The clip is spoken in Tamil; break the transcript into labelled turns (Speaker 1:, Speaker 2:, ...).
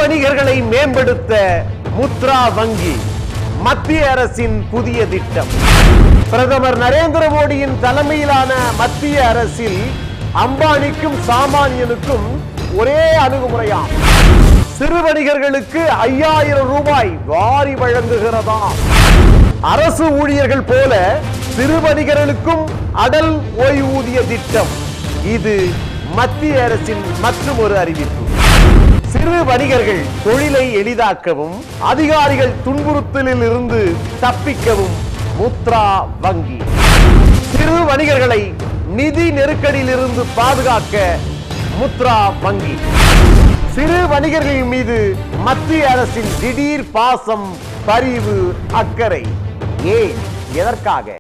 Speaker 1: வணிகர்களை மேம்படுத்த முத்ரா வங்கி மத்திய அரசின் புதிய திட்டம். பிரதமர் நரேந்திர மோடியின் தலைமையிலான மத்திய அரசில் அம்பானிக்கும் சாமானியனுக்கும் ஒரே அணுகுமுறையாம். சிறு வணிகர்களுக்கு 5000 ரூபாய் வாரி வழங்குகிறதாம். அரசு ஊழியர்கள் போல சிறு வணிகர்களுக்கும் அடல் ஓய்வூதிய திட்டம். இது மத்திய அரசின் மற்றொரு அறிவிப்பு. சிறு வணிகர்கள் தொழிலை எளிதாக்கவும் அதிகாரிகள் துன்புறுத்தலில் இருந்து தப்பிக்கவும் முத்ரா வங்கி. சிறு வணிகர்களை நிதி நெருக்கடியில் இருந்து பாதுகாக்க முத்ரா வங்கி. சிறு வணிகர்கள் மீது மத்திய அரசின் திடீர் பாசம், பரிவு, அக்கறை. ஏன், எதற்காக?